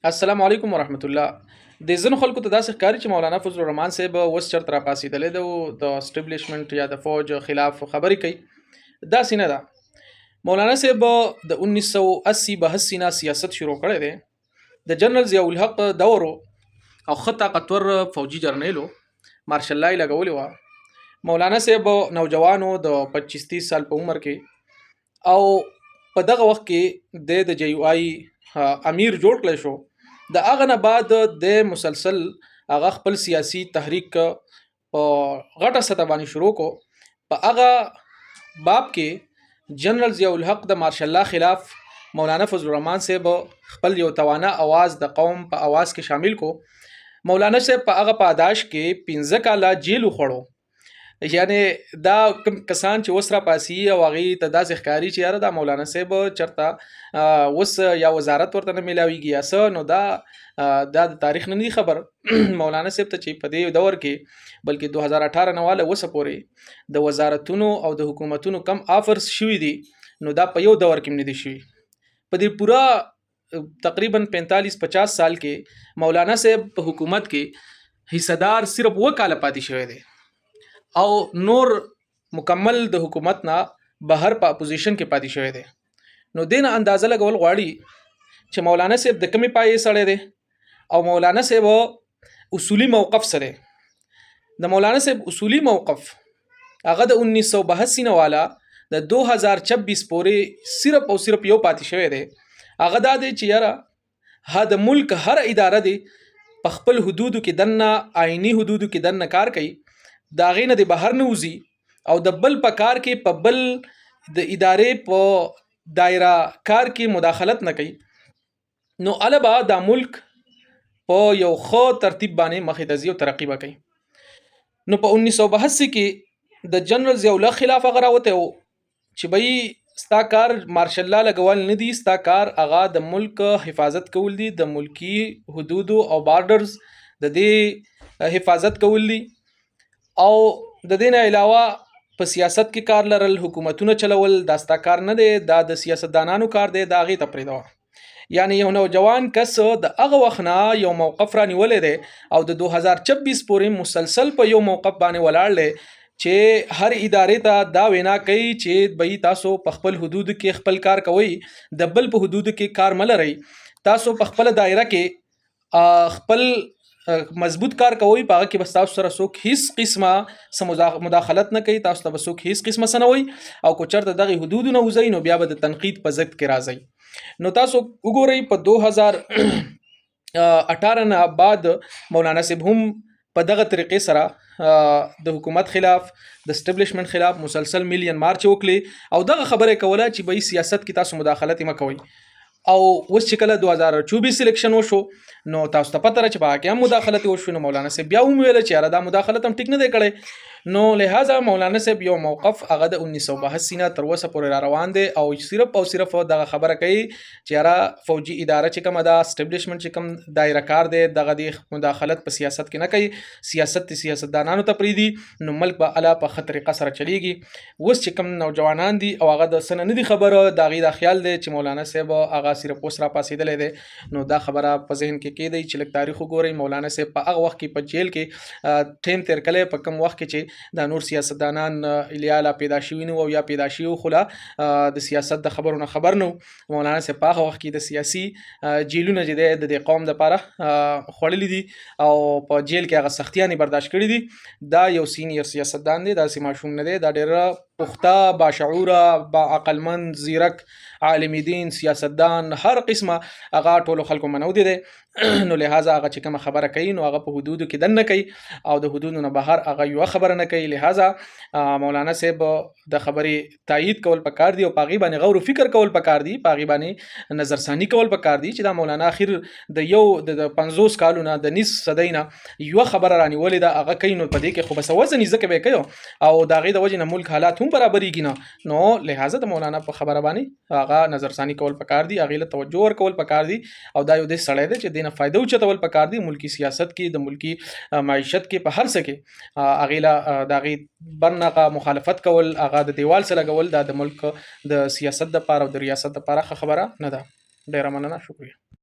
السلام علیکم ورحمت الله. د ځینو خلکو ته داسې ښکاري چې مولانا فضل الرحمن صاحب اوس چرته را پاسېدلی دی او د اسټبلیشمنټ یا د فوج خلاف خبرې کوي. داسې نه ده. مولانا صاحب د 1980 نه سیاست شروع کړی دی. د جنرال ضیاء الحق دور او ښه طاقتور فوجي جرنیلو مارشل لا یې لګولې وه. مولانا صاحب نوجوانو د 25-30 سال په عمر کې او په دغه وخت کې د جی یو آی امیر جوړ کړی شو. د هغه نه بعد د مسلسل هغه خپل سیاسي تحریک په غټه سطح باندې شروع کو. په هغه باب کې جنرال ضیاء الحق د مارشل لا خلاف مولانا فضل الرحمن صاحب خپل یو توانا आवाज د قوم په आवाज کې شامل کو. مولانا صاحب په هغه پاداش کې 15 کاله جیل وخوړو. یعنی دا کوم کسان چې وسره پاسي او هغه ته داسې ښکاری چې یاره دا مولانا صاحب چرته وس یا وزارت ورته نه ملاويږي یا څه، نو دا د تاریخ نه خبر. مولانا صاحب ته چې په دې دور کې بلکې 2018 نواله وسه پورې د وزارتونو او د حکومتونو کم آفرز شوي دي، نو دا په یو دور کې نه دي شوي. په دې پورا تقریبا 45-50 سال کې مولانا صاحب په حکومت کې حصدار صرف وکاله پاتې شوی دی او نور مکمل د حکومت نه بهر په اپوزیشن کې پاتې شوی دی. نو دینه اندازه لګول غواړي چې مولانا صاحب د کمی پای سره دی او مولانا صاحب اصولی موقف سره. د مولانا صاحب اصولی موقف هغه د 1982 نه والا د 2026 پورې صرف او صرف یو پاتې شوی دی. هغه دا دی چې یاره د ملک هر اداره دی په خپل حدودو کې دنه آئینی حدودو کې دنه کار کوي، دا غینه د بهر نه وزي او د بل په کار کې په بل د ادارې په دایره کار کې مداخلت نه کوي. نو البا د ملک په یو خو ترتیب باندې مخې ته ځي او ترقی وکړي. نو په 1982 کې د جنرال ضیاء الله خلاف غراوته او چې به ستا کار مارشل لا لګول نه دي، ستا کار هغه د ملک حفاظت کول دي، د ملکی حدود او بارډرز د دې حفاظت کول دي او د دین علاوه په سیاست کې کار لرل، حکومتونه چلول، دا ستا کار نه دی، دا د سیاستدانانو کار دی، دا غي ته پریدو. یعنی یو نوجوان کس د هغه وخت نه یو موقف را نیولې دی او د 2026 پورې مسلسل په یو موقف باندې ولاړ دی چې هر ادارې ته دا وینا کوي چې به تاسو په خپل حدود کې خپل کار کوئ، د بل په حدود کې کار ملرئ، تاسو په خپل دایره کې خپل مضبوط کار کوي، پاغه کې بس تاسو سره څوک هیڅ قسمه مداخلت نه کوي، تاسو ته به څوک هیڅ قسمه سنوي او کو چرته دغه حدود نه وزي نو بیا به د تنقید په ضد کې راځي. نو تاسو وګورئ په 2018 نه بعد مولانا صاحب هم په دغه طریقې سره د حکومت خلاف د اسټبلیشمنت خلاف مسلسل میلیون مارچ وکړي او دغه خبره کوله چې به سیاست کې تاسو مداخلت مکوئ. او اوس چې کله 2024 سلیکشن وشو نو تاسو ته پته را چې باقي هم مداخلت وشو. نو مولانا صاحب بیا هم ویل چې دا مداخلت هم ټیک نه دی کړی. نو لہذا مولانا صاحب یو موقف هغه د 1982 نه تر اوسه پورې را روان دی او صرف او صرف دغه خبره کوي چې را فوجي اداره چې کومه دا اسټبلیشمنت چې کوم دایره کار دی دغه د مداخلت په سیاست کې نه کوي، سیاست سیاستدانانو ته پریدي، نو ملک به الا په خطر قصر چلیږي. اوس چې کوم نوجوانان دي او هغه د سن نه دي خبره، دا غي د خیال دی چې مولانا صاحب هغه صرف اوس را پاسېدل دي. نو دا خبره په ذهن کې کېدی چې لک تاریخ وګورئ، مولانا صاحب په هغه وخت کې په جیل کې ټیم تیر کړي، په کوم وخت کې چې دا نور سیاستدانان الیالا پیدا شوي نو او یا پیدا شوي خلا د سیاست د خبرونه خبر نو. مولانا صاحب په هغه وخت کې د سیاسي جیلونه چې د قوم د لپاره خړلې دي او په جیل کې هغه سختیانه برداشت کړې دي. دا یو سینیر سیاستدان دی، دا سیماشوم نه دی، دا ډېر پخته باشعوره با عقلمند زیرک عالم دین سیاستدان هر قسمه هغه ټولو خلکو منو دي. نو لہذا هغه چې کوم خبره کوي نو هغه په حدودو کې دن نه کوي او د حدودو نه بهر هغه یو خبره نه کوي. لہذا مولانا صاحب د خبرې تایید کول پکار دی او پاغي باندې غور او فکر کول پکار دی، پاغي باندې نظرثانی کول پکار دی چې دا مولانا اخر د یو د 50 کالونو د نس صدینا یو خبره رانی ولید هغه کین په دې کې خو بس وزن ځکه به کوي او دا غي د وجه نه ملک حالات هم برابرېږي نه. نو لہذا د مولانا په خبره باندې هغه نظرثانی کول پکار دی، هغه له توجه ور کول پکار دی او دا یو د سړی دی چې دینه فائدہ اوچتول پکار دی ملکی سیاست کې، د ملکی معیشت کې، په هر څه کې هغه له دغه برنغه مخالفت کول، هغه د دیوال سره لګول دا د ملک د سیاست د لپاره او د ریاست لپاره خبره نه ده. ډیره مننه، شکریہ.